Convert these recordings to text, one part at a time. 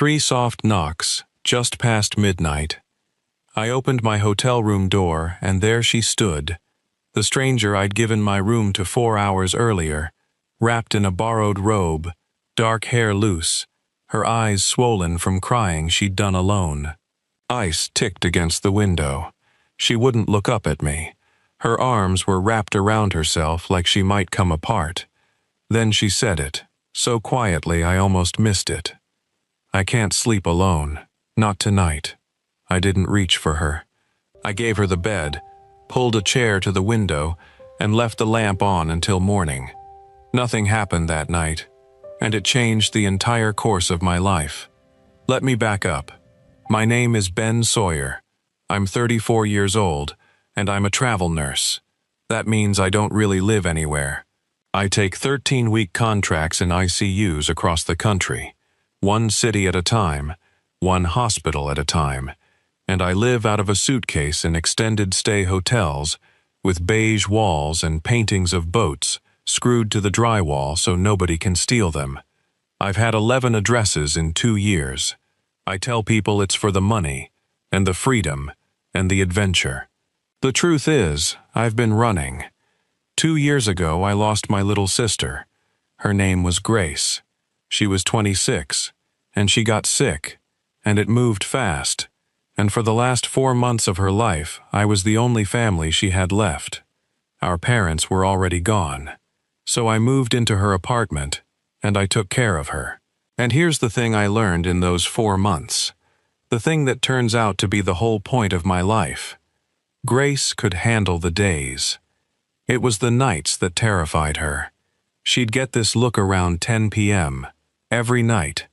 3 soft knocks, just past midnight. I opened my hotel room door, and there she stood, the stranger I'd given my room to 4 hours earlier, wrapped in a borrowed robe, dark hair loose, her eyes swollen from crying she'd done alone. Ice ticked against the window. She wouldn't look up at me. Her arms were wrapped around herself like she might come apart. Then she said it, so quietly I almost missed it. "I can't sleep alone. Not tonight." I didn't reach for her. I gave her the bed, pulled a chair to the window, and left the lamp on until morning. Nothing happened that night, and it changed the entire course of my life. Let me back up. My name is Ben Sawyer. I'm 34 years old, and I'm a travel nurse. That means I don't really live anywhere. I take 13-week contracts in ICUs across the country, one city at a time, one hospital at a time, and I live out of a suitcase in extended-stay hotels with beige walls and paintings of boats screwed to the drywall so nobody can steal them. I've had 11 addresses in 2 years. I tell people it's for the money, and the freedom, and the adventure. The truth is, I've been running. 2 years ago, I lost my little sister. Her name was Grace. She was 26, and she got sick, and it moved fast. And for the last 4 months of her life, I was the only family she had left. Our parents were already gone. So I moved into her apartment, and I took care of her. And here's the thing I learned in those 4 months. The thing that turns out to be the whole point of my life. Grace could handle the days. It was the nights that terrified her. She'd get this look around 10 p.m. every night,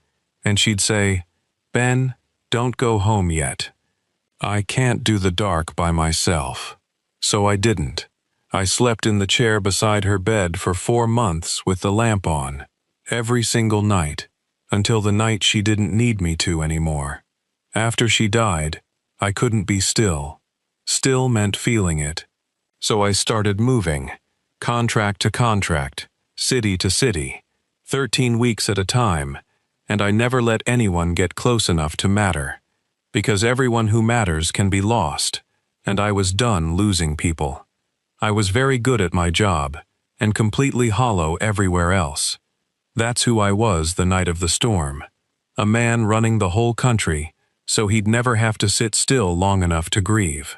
and she'd say, "Ben, don't go home yet." I can't do the dark by myself. So I didn't. I slept in the chair beside her bed for 4 months with the lamp on, every single night, until the night she didn't need me to anymore. After she died, I couldn't be still. Still meant feeling it. So I started moving, contract to contract, city to city, 13 weeks at a time, and I never let anyone get close enough to matter. Because everyone who matters can be lost, and I was done losing people. I was very good at my job, and completely hollow everywhere else. That's who I was the night of the storm. A man running the whole country, so he'd never have to sit still long enough to grieve.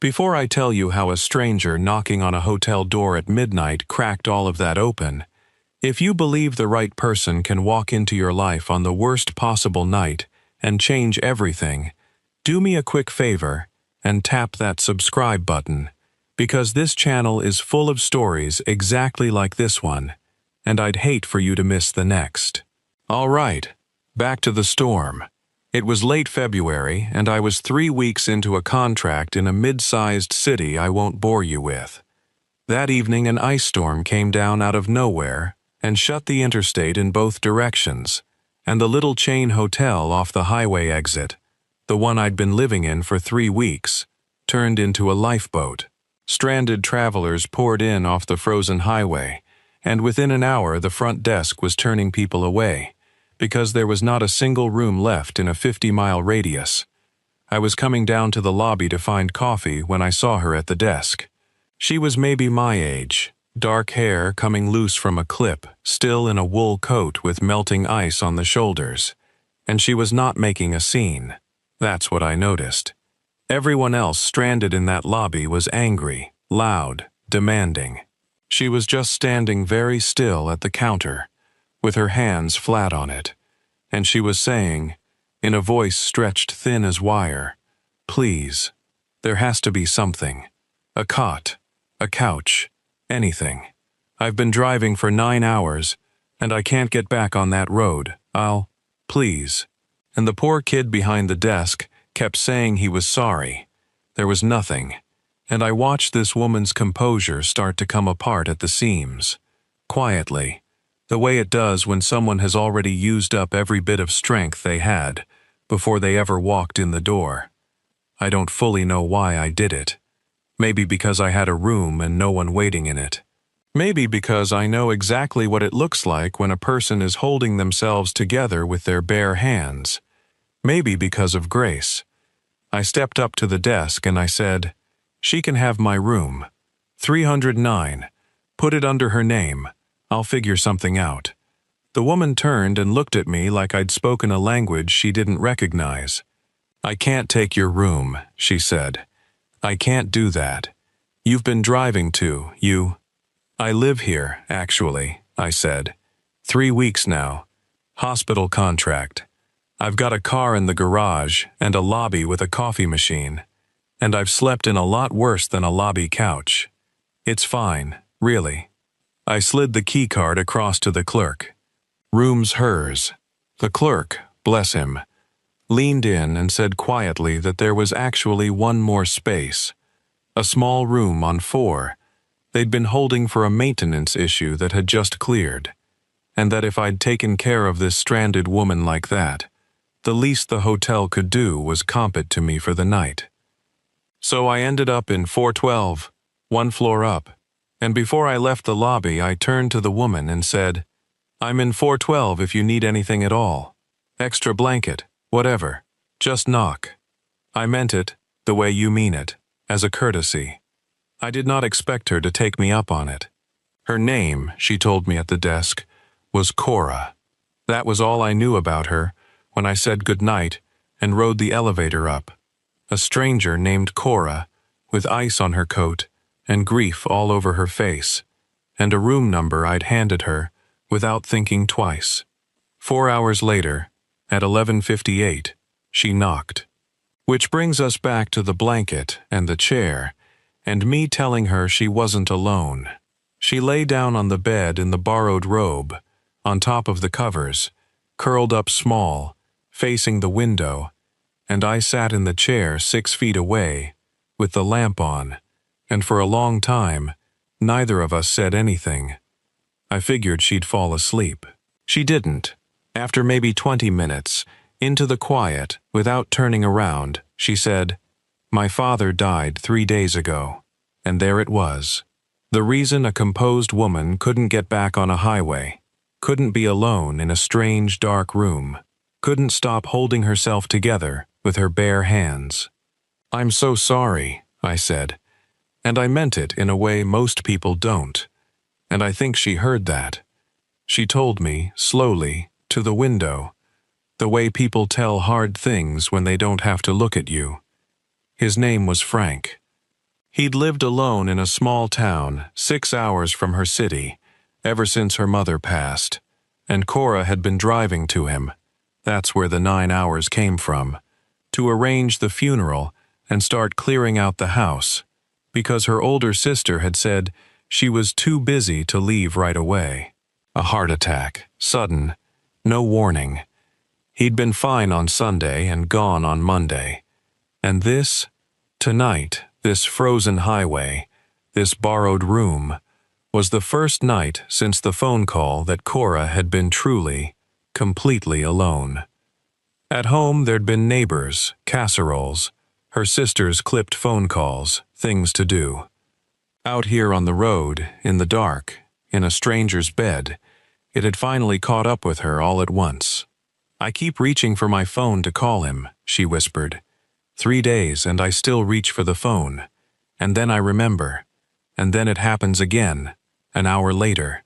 Before I tell you how a stranger knocking on a hotel door at midnight cracked all of that open, if you believe the right person can walk into your life on the worst possible night and change everything, do me a quick favor and tap that subscribe button, because this channel is full of stories exactly like this one, and I'd hate for you to miss the next. All right, back to the storm. It was late February, and I was 3 weeks into a contract in a mid-sized city I won't bore you with. That evening, an ice storm came down out of nowhere and shut the interstate in both directions, and the little chain hotel off the highway exit, the one I'd been living in for 3 weeks, turned into a lifeboat. Stranded travelers poured in off the frozen highway, and within an hour the front desk was turning people away, because there was not a single room left in a 50-mile radius. I was coming down to the lobby to find coffee when I saw her at the desk. She was maybe my age, dark hair coming loose from a clip, still in a wool coat with melting ice on the shoulders, and she was not making a scene. That's what I noticed. Everyone else stranded in that lobby was angry, loud, demanding. She was just standing very still at the counter, with her hands flat on it, and she was saying, in a voice stretched thin as wire, "Please, there has to be something. A cot, a couch, anything. I've been driving for 9 hours, and I can't get back on that road. Please." And the poor kid behind the desk kept saying he was sorry. There was nothing, and I watched this woman's composure start to come apart at the seams, quietly, the way it does when someone has already used up every bit of strength they had before they ever walked in the door. I don't fully know why I did it. Maybe because I had a room and no one waiting in it. Maybe because I know exactly what it looks like when a person is holding themselves together with their bare hands, Maybe because of Grace. I stepped up to the desk and I said, "She can have my room. 309. Put it under her name. I'll figure something out." The woman turned and looked at me like I'd spoken a language she didn't recognize. "I can't take your room," she said. "I can't do that. You've been driving too, you—" "I live here, actually," I said. 3 weeks now. Hospital contract. I've got a car in the garage and a lobby with a coffee machine. And I've slept in a lot worse than a lobby couch. It's fine, really." I slid the key card across to the clerk. "Room's hers." The clerk, bless him, leaned in and said quietly that there was actually one more space. A small room on 4. They'd been holding for a maintenance issue that had just cleared. And that if I'd taken care of this stranded woman like that, the least the hotel could do was comp it to me for the night. So I ended up in 412, 1 floor up, and before I left the lobby I turned to the woman and said, "I'm in 412 if you need anything at all. Extra blanket, whatever. Just knock." I meant it, the way you mean it, as a courtesy. I did not expect her to take me up on it. Her name, she told me at the desk, was Cora. That was all I knew about her when I said goodnight and rode the elevator up. A stranger named Cora, with ice on her coat and grief all over her face, and a room number I'd handed her without thinking twice. 4 hours later, at 11:58, she knocked. Which brings us back to the blanket and the chair, and me telling her she wasn't alone. She lay down on the bed in the borrowed robe, on top of the covers, curled up small, facing the window, and I sat in the chair 6 feet away, with the lamp on, and for a long time, neither of us said anything. I figured she'd fall asleep. She didn't. After maybe 20 minutes, into the quiet, without turning around, she said, "My father died 3 days ago." And there it was. The reason a composed woman couldn't get back on a highway, couldn't be alone in a strange dark room, couldn't stop holding herself together with her bare hands. "I'm so sorry," I said, and I meant it in a way most people don't, and I think she heard that. She told me, slowly, to the window, the way people tell hard things when they don't have to look at you. His name was Frank. He'd lived alone in a small town 6 hours from her city ever since her mother passed, and Cora had been driving to him, that's where the 9 hours came from, to arrange the funeral and start clearing out the house, because her older sister had said she was too busy to leave right away. A heart attack, sudden, no warning. He'd been fine on Sunday and gone on Monday. And this, tonight, this frozen highway, this borrowed room, was the first night since the phone call that Cora had been truly, completely alone. At home there'd been neighbors, casseroles, her sister's clipped phone calls, things to do. Out here on the road, in the dark, in a stranger's bed, it had finally caught up with her all at once. "I keep reaching for my phone to call him," she whispered. 3 days and I still reach for the phone. And then I remember. And then it happens again, an hour later.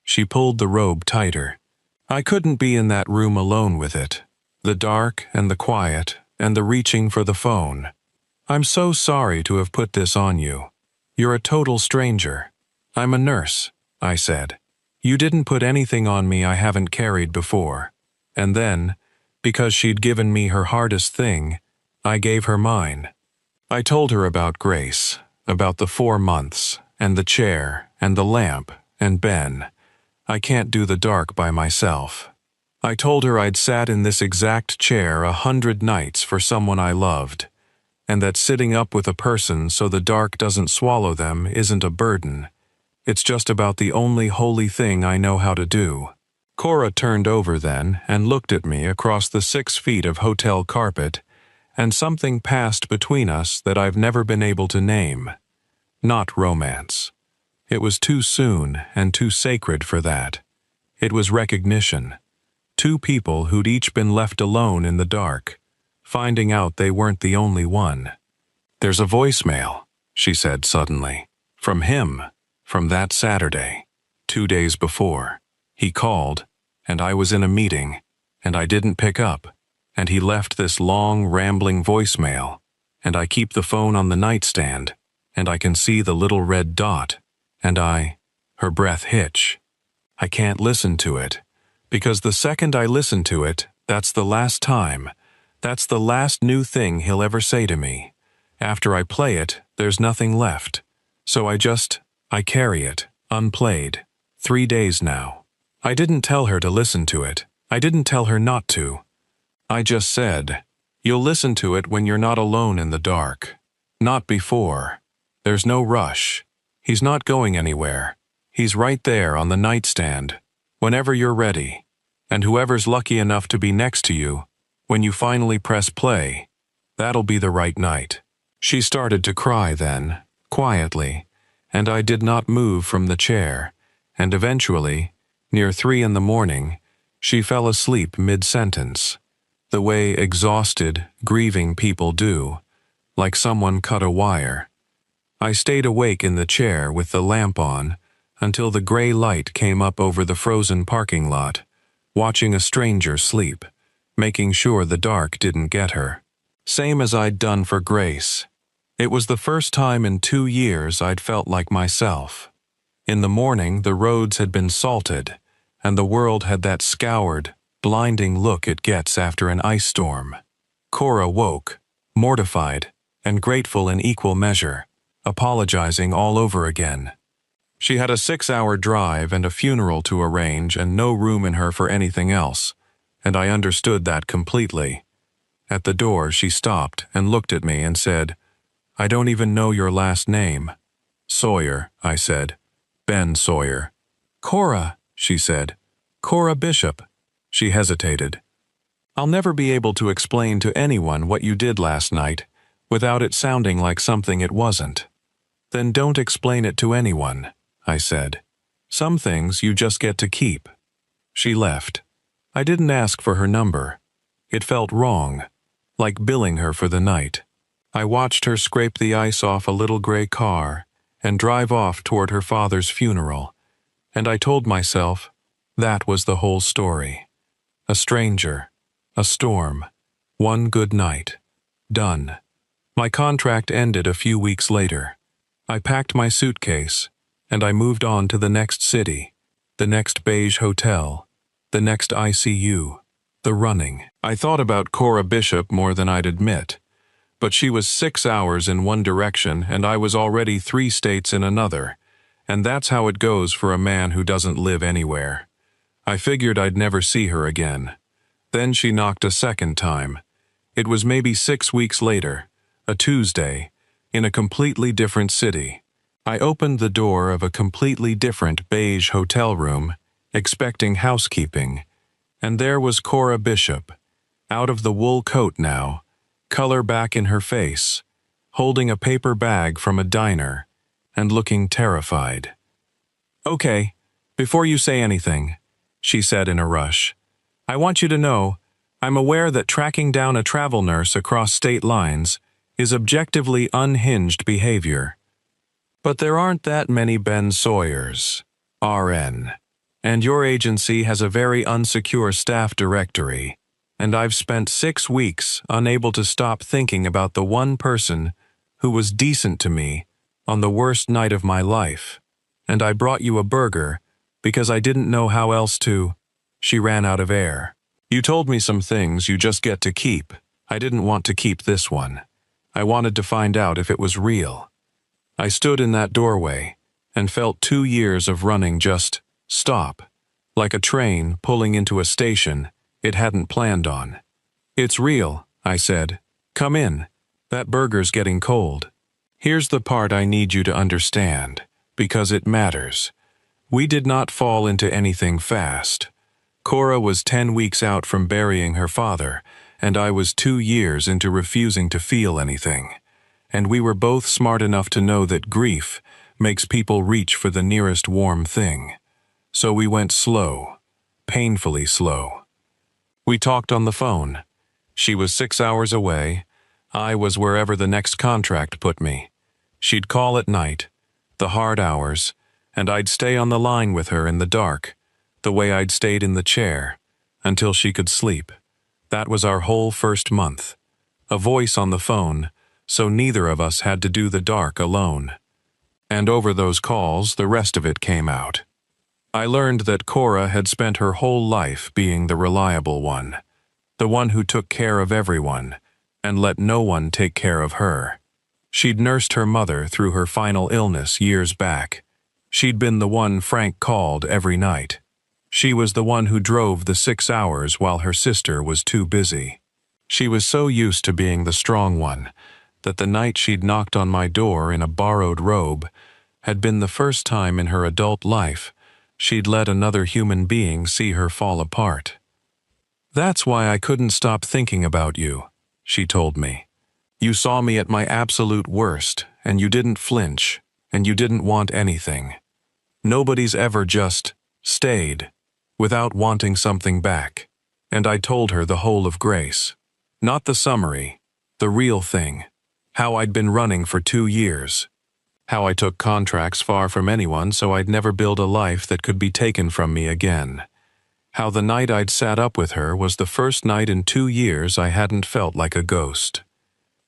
She pulled the robe tighter. I couldn't be in that room alone with it. The dark and the quiet and the reaching for the phone. "I'm so sorry to have put this on you. You're a total stranger." "I'm a nurse," I said. "You didn't put anything on me I haven't carried before." And then, because she'd given me her hardest thing, I gave her mine. I told her about Grace, about the 4 months, and the chair, and the lamp, and Ben. I can't do the dark by myself. I told her I'd sat in this exact chair 100 nights for someone I loved, and that sitting up with a person so the dark doesn't swallow them isn't a burden. It's just about the only holy thing I know how to do. Cora turned over then and looked at me across the 6 feet of hotel carpet, and something passed between us that I've never been able to name. Not romance. It was too soon and too sacred for that. It was recognition. Two people who'd each been left alone in the dark, finding out they weren't the only one. "There's a voicemail," she said suddenly. "From him, from that Saturday, 2 days before. He called, and I was in a meeting, and I didn't pick up, and he left this long, rambling voicemail, and I keep the phone on the nightstand, and I can see the little red dot, and her breath hitch. I can't listen to it, because the second I listen to it, that's the last time. That's the last new thing he'll ever say to me. After I play it, there's nothing left. So I carry it, unplayed. 3 days now. I didn't tell her to listen to it. I didn't tell her not to. I just said, you'll listen to it when you're not alone in the dark. Not before. There's no rush. He's not going anywhere. He's right there on the nightstand, whenever you're ready. And whoever's lucky enough to be next to you, when you finally press play, that'll be the right night." She started to cry then, quietly, and I did not move from the chair, and eventually, near 3 a.m, she fell asleep mid-sentence, the way exhausted, grieving people do, like someone cut a wire. I stayed awake in the chair with the lamp on until the gray light came up over the frozen parking lot, watching a stranger sleep, making sure the dark didn't get her. Same as I'd done for Grace. It was the first time in 2 years I'd felt like myself. In the morning, the roads had been salted, and the world had that scoured, blinding look it gets after an ice storm. Cora woke, mortified, and grateful in equal measure, apologizing all over again. She had a 6-hour drive and a funeral to arrange and no room in her for anything else, and I understood that completely. At the door, she stopped and looked at me and said, "I don't even know your last name." "Sawyer," I said. "Ben Sawyer." "Cora," she said. "Cora Bishop." She hesitated. "I'll never be able to explain to anyone what you did last night without it sounding like something it wasn't." "Then don't explain it to anyone," I said. "Some things you just get to keep." She left. I didn't ask for her number. It felt wrong, like billing her for the night. I watched her scrape the ice off a little gray car and drive off toward her father's funeral, and I told myself that was the whole story. A stranger, a storm, one good night. Done. My contract ended a few weeks later. I packed my suitcase, and I moved on to the next city, the next beige hotel, the next ICU, the running. I thought about Cora Bishop more than I'd admit, but she was 6 hours in one direction and I was already 3 states in another, and that's how it goes for a man who doesn't live anywhere. I figured I'd never see her again. Then she knocked a second time. It was maybe 6 weeks later, a Tuesday, in a completely different city. I opened the door of a completely different beige hotel room, expecting housekeeping, and there was Cora Bishop, out of the wool coat now, color back in her face, holding a paper bag from a diner, and looking terrified. "Okay, before you say anything," she said in a rush, "I want you to know, I'm aware that tracking down a travel nurse across state lines is objectively unhinged behavior. But there aren't that many Ben Sawyers, RN, and your agency has a very unsecure staff directory, and I've spent 6 weeks unable to stop thinking about the one person who was decent to me on the worst night of my life, and I brought you a burger because I didn't know how else to." She ran out of air. "You told me some things you just get to keep. I didn't want to keep this one. I wanted to find out if it was real." I stood in that doorway and felt 2 years of running just stop, like a train pulling into a station it hadn't planned on. "It's real," I said. "Come in. That burger's getting cold. Here's the part I need you to understand, because it matters. We did not fall into anything fast. Cora was 10 weeks out from burying her father, and I was 2 years into refusing to feel anything. And we were both smart enough to know that grief makes people reach for the nearest warm thing. So we went slow, painfully slow. We talked on the phone. She was 6 hours away. I was wherever the next contract put me. She'd call at night, the hard hours, and I'd stay on the line with her in the dark, the way I'd stayed in the chair, until she could sleep. That was our whole first month. A voice on the phone, so neither of us had to do the dark alone. And over those calls, the rest of it came out. I learned that Cora had spent her whole life being the reliable one, the one who took care of everyone, and let no one take care of her. She'd nursed her mother through her final illness years back. She'd been the one Frank called every night. She was the one who drove the 6 hours while her sister was too busy. She was so used to being the strong one that the night she'd knocked on my door in a borrowed robe had been the first time in her adult life she'd let another human being see her fall apart. "That's why I couldn't stop thinking about you," she told me. "You saw me at my absolute worst, and you didn't flinch, and you didn't want anything. Nobody's ever just stayed without wanting something back." And I told her the whole of Grace. Not the summary, the real thing. How I'd been running for 2 years. How I took contracts far from anyone so I'd never build a life that could be taken from me again. How the night I'd sat up with her was the first night in 2 years I hadn't felt like a ghost.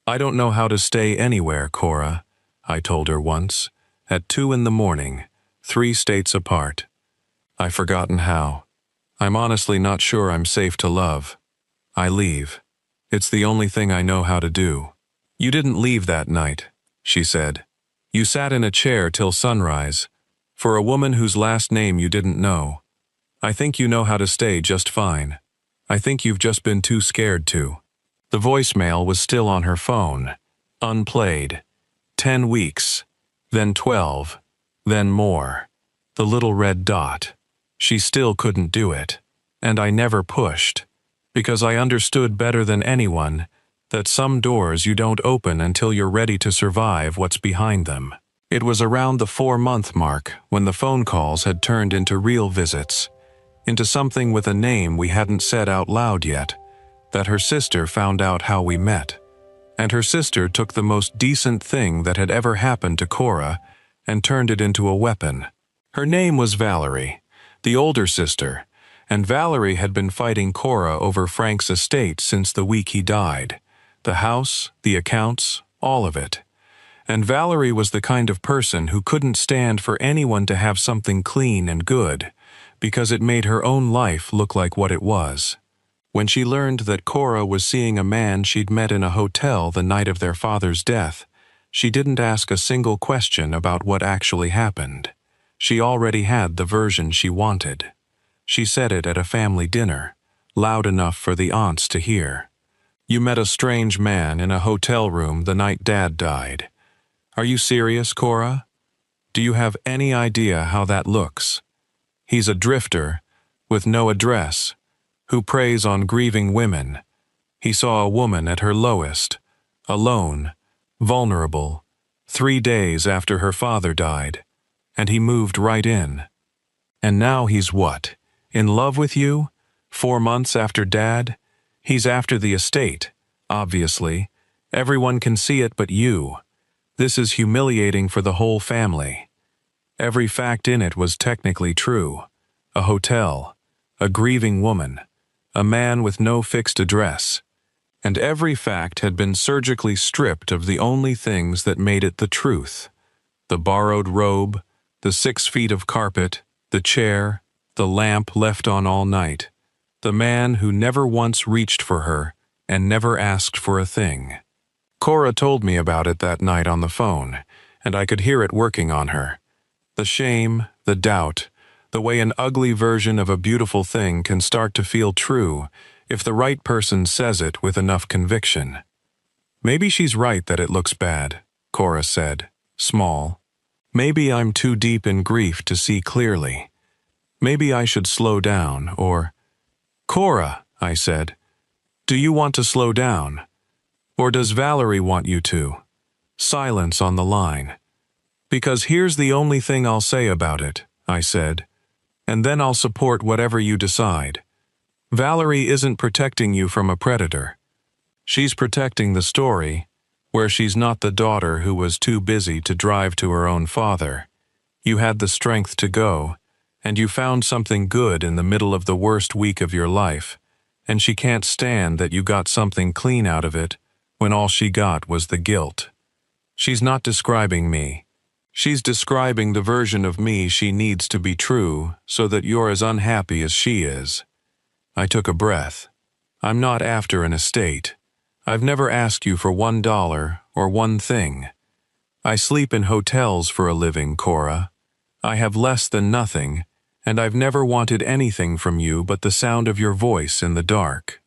"I don't know how to stay anywhere, Cora," I told her once, at 2 in the morning, 3 states apart. "I've forgotten how. I'm honestly not sure I'm safe to love. I leave. It's the only thing I know how to do." "You didn't leave that night," she said. "You sat in a chair till sunrise, for a woman whose last name you didn't know. I think you know how to stay just fine. I think you've just been too scared to." The voicemail was still on her phone, unplayed. 10 weeks, then 12, then more. The little red dot. She still couldn't do it, and I never pushed, because I understood better than anyone that some doors you don't open until you're ready to survive what's behind them. It was around the 4-month mark when the phone calls had turned into real visits, into something with a name we hadn't said out loud yet, that her sister found out how we met. And her sister took the most decent thing that had ever happened to Cora and turned it into a weapon. Her name was Valerie, the older sister, and Valerie had been fighting Cora over Frank's estate since the week he died. The house, the accounts, all of it. And Valerie was the kind of person who couldn't stand for anyone to have something clean and good, because it made her own life look like what it was. When she learned that Cora was seeing a man she'd met in a hotel the night of their father's death, she didn't ask a single question about what actually happened. She already had the version she wanted. She said it at a family dinner, loud enough for the aunts to hear. "You met a strange man in a hotel room the night Dad died. Are you serious, Cora? Do you have any idea how that looks? He's a drifter, with no address, who preys on grieving women. He saw a woman at her lowest, alone, vulnerable, 3 days after her father died, and he moved right in. And now he's what? In love with you? 4 months after Dad? He's after the estate, obviously. Everyone can see it but you. This is humiliating for the whole family." Every fact in it was technically true. A hotel, a grieving woman, a man with no fixed address. And every fact had been surgically stripped of the only things that made it the truth. The borrowed robe, the 6 feet of carpet, the chair, the lamp left on all night. The man who never once reached for her and never asked for a thing. Cora told me about it that night on the phone, and I could hear it working on her. The shame, the doubt, the way an ugly version of a beautiful thing can start to feel true if the right person says it with enough conviction. "Maybe she's right that it looks bad," Cora said, small. "Maybe I'm too deep in grief to see clearly. Maybe I should slow down, or—" "Cora," I said, "do you want to slow down? Or does Valerie want you to?" Silence on the line. "Because here's the only thing I'll say about it," I said, "and then I'll support whatever you decide. Valerie isn't protecting you from a predator. She's protecting the story, where she's not the daughter who was too busy to drive to her own father. You had the strength to go, and you found something good in the middle of the worst week of your life, and she can't stand that you got something clean out of it when all she got was the guilt. She's not describing me. She's describing the version of me she needs to be true so that you're as unhappy as she is. I took a breath. I'm not after an estate. I've never asked you for $1 or one thing. I sleep in hotels for a living, Cora. I have less than nothing, and I've never wanted anything from you but the sound of your voice in the dark.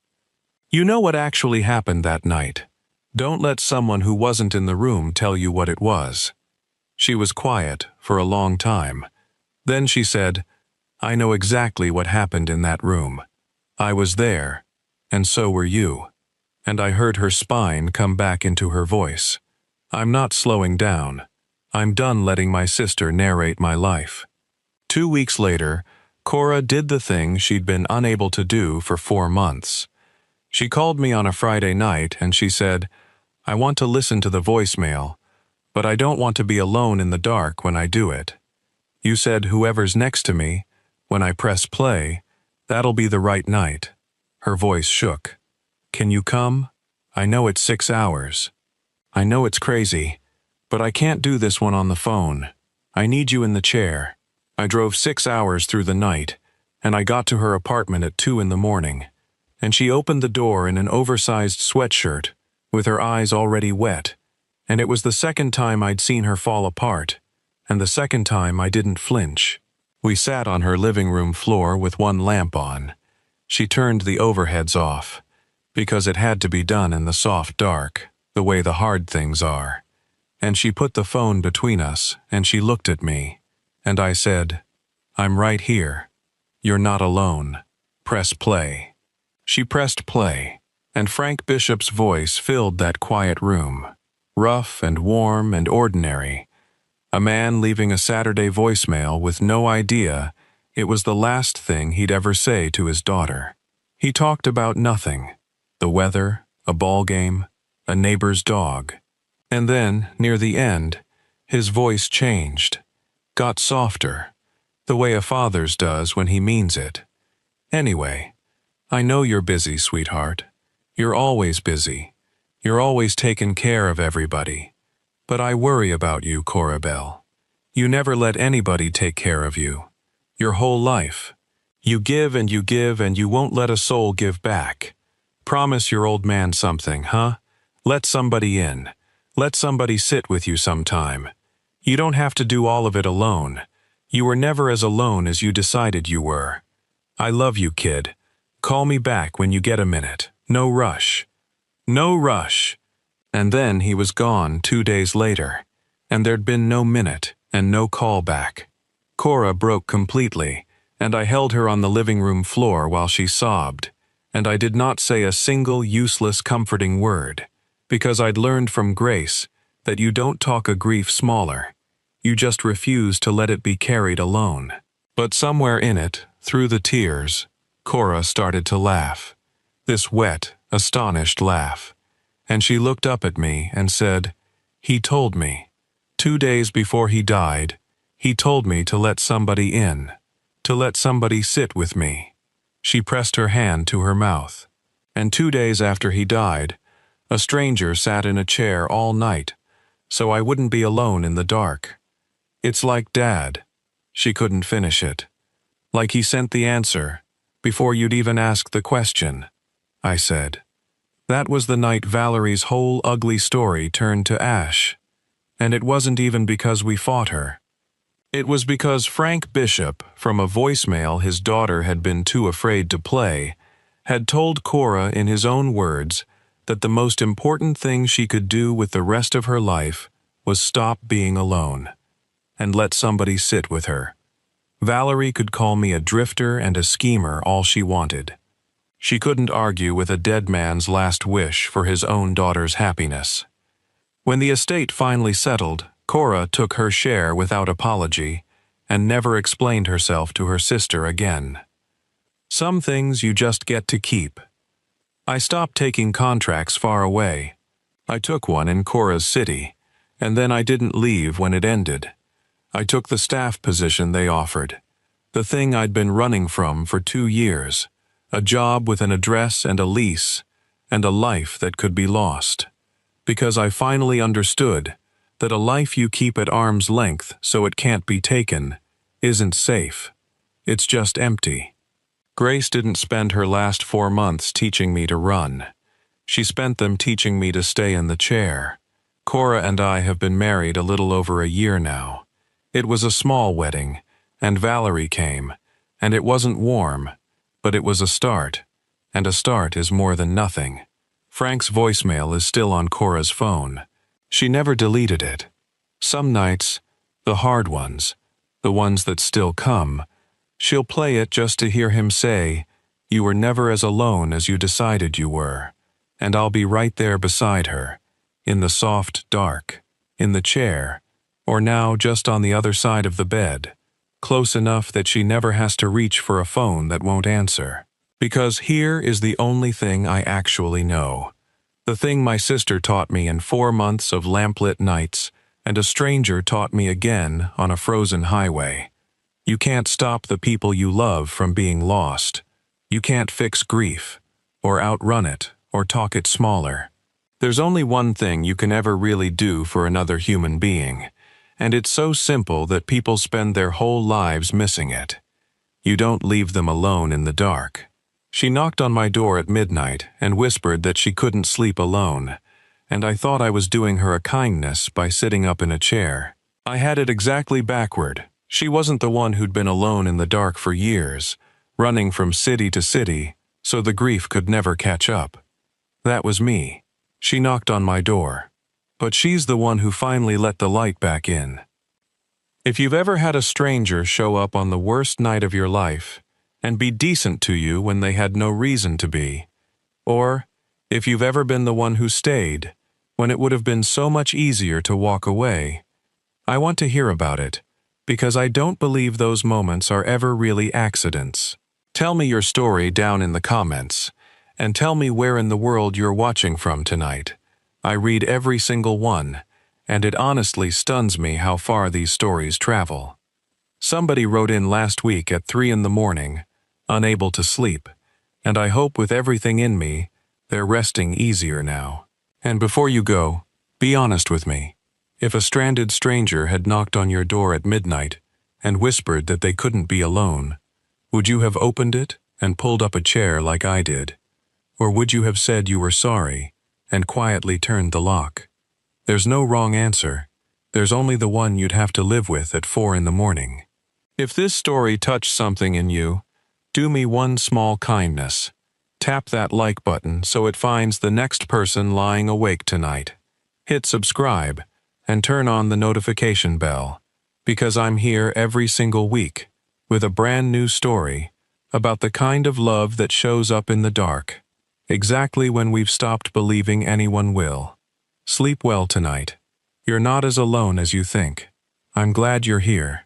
You know what actually happened that night. Don't let someone who wasn't in the room tell you what it was. She was quiet for a long time. Then she said, I know exactly what happened in that room. I was there, and so were you. And I heard her spine come back into her voice. I'm not slowing down. I'm done letting my sister narrate my life. 2 weeks later, Cora did the thing she'd been unable to do for 4 months. She called me on a Friday night and she said, I want to listen to the voicemail, but I don't want to be alone in the dark when I do it. You said whoever's next to me, when I press play, that'll be the right night. Her voice shook. Can you come? I know it's 6 hours. I know it's crazy, but I can't do this one on the phone. I need you in the chair. I drove 6 hours through the night, and I got to her apartment at 2 in the morning, and she opened the door in an oversized sweatshirt, with her eyes already wet, and it was the second time I'd seen her fall apart, and the second time I didn't flinch. We sat on her living room floor with one lamp on. She turned the overheads off, because it had to be done in the soft dark, the way the hard things are. And she put the phone between us, and she looked at me, and I said, I'm right here. You're not alone. Press play. She pressed play, and Frank Bishop's voice filled that quiet room, rough and warm and ordinary. A man leaving a Saturday voicemail with no idea it was the last thing he'd ever say to his daughter. He talked about nothing. The weather, a ball game, a neighbor's dog. And then, near the end, his voice changed, got softer, the way a father's does when he means it. Anyway, I know you're busy, sweetheart. You're always busy. You're always taking care of everybody. But I worry about you, Cora Belle. You never let anybody take care of you. Your whole life. You give and you won't let a soul give back. Promise your old man something, huh? Let somebody in. Let somebody sit with you sometime. You don't have to do all of it alone. You were never as alone as you decided you were. I love you, kid. Call me back when you get a minute. No rush. No rush. And then he was gone 2 days later, and there'd been no minute and no call back. Cora broke completely, and I held her on the living room floor while she sobbed, and I did not say a single useless comforting word, because I'd learned from Grace that you don't talk a grief smaller. You just refuse to let it be carried alone. But somewhere in it, through the tears, Cora started to laugh. This wet, astonished laugh. And she looked up at me and said, He told me. 2 days before he died, he told me to let somebody in, to let somebody sit with me. She pressed her hand to her mouth. And 2 days after he died, a stranger sat in a chair all night, so I wouldn't be alone in the dark. It's like Dad. She couldn't finish it. Like he sent the answer, before you'd even ask the question, I said. That was the night Valerie's whole ugly story turned to ash. And it wasn't even because we fought her. It was because Frank Bishop, from a voicemail his daughter had been too afraid to play, had told Cora in his own words that the most important thing she could do with the rest of her life was stop being alone and let somebody sit with her. Valerie could call me a drifter and a schemer all she wanted. She couldn't argue with a dead man's last wish for his own daughter's happiness. When the estate finally settled, Cora took her share without apology and never explained herself to her sister again. Some things you just get to keep. I stopped taking contracts far away. I took one in Cora's city, and then I didn't leave when it ended. I took the staff position they offered, the thing I'd been running from for 2 years, a job with an address and a lease, and a life that could be lost. Because I finally understood that a life you keep at arm's length so it can't be taken isn't safe. It's just empty. Grace didn't spend her last 4 months teaching me to run. She spent them teaching me to stay in the chair. Cora and I have been married a little over a year now. It was a small wedding, and Valerie came, and it wasn't warm, but it was a start, and a start is more than nothing. Frank's voicemail is still on Cora's phone. She never deleted it. Some nights, the hard ones, the ones that still come, she'll play it just to hear him say, "You were never as alone as you decided you were," and I'll be right there beside her, in the soft dark, in the chair, or now just on the other side of the bed, close enough that she never has to reach for a phone that won't answer. Because here is the only thing I actually know. The thing my sister taught me in 4 months of lamplit nights, and a stranger taught me again on a frozen highway. You can't stop the people you love from being lost. You can't fix grief, or outrun it, or talk it smaller. There's only one thing you can ever really do for another human being, and it's so simple that people spend their whole lives missing it. You don't leave them alone in the dark. She knocked on my door at midnight and whispered that she couldn't sleep alone, and I thought I was doing her a kindness by sitting up in a chair. I had it exactly backward. She wasn't the one who'd been alone in the dark for years, running from city to city, so the grief could never catch up. That was me. She knocked on my door. But she's the one who finally let the light back in. If you've ever had a stranger show up on the worst night of your life and be decent to you when they had no reason to be, or if you've ever been the one who stayed when it would have been so much easier to walk away, I want to hear about it, because I don't believe those moments are ever really accidents. Tell me your story down in the comments, and tell me where in the world you're watching from tonight. I read every single one, and it honestly stuns me how far these stories travel. Somebody wrote in last week at 3 in the morning, unable to sleep, and I hope with everything in me, they're resting easier now. And before you go, be honest with me. If a stranded stranger had knocked on your door at midnight and whispered that they couldn't be alone, would you have opened it and pulled up a chair like I did? Or would you have said you were sorry and quietly turned the lock? There's no wrong answer. There's only the one you'd have to live with at 4 in the morning. If this story touched something in you, do me one small kindness. Tap that like button so it finds the next person lying awake tonight. Hit subscribe and turn on the notification bell, because I'm here every single week with a brand new story about the kind of love that shows up in the dark, exactly when we've stopped believing anyone will. Sleep well tonight. You're not as alone as you think. I'm glad you're here.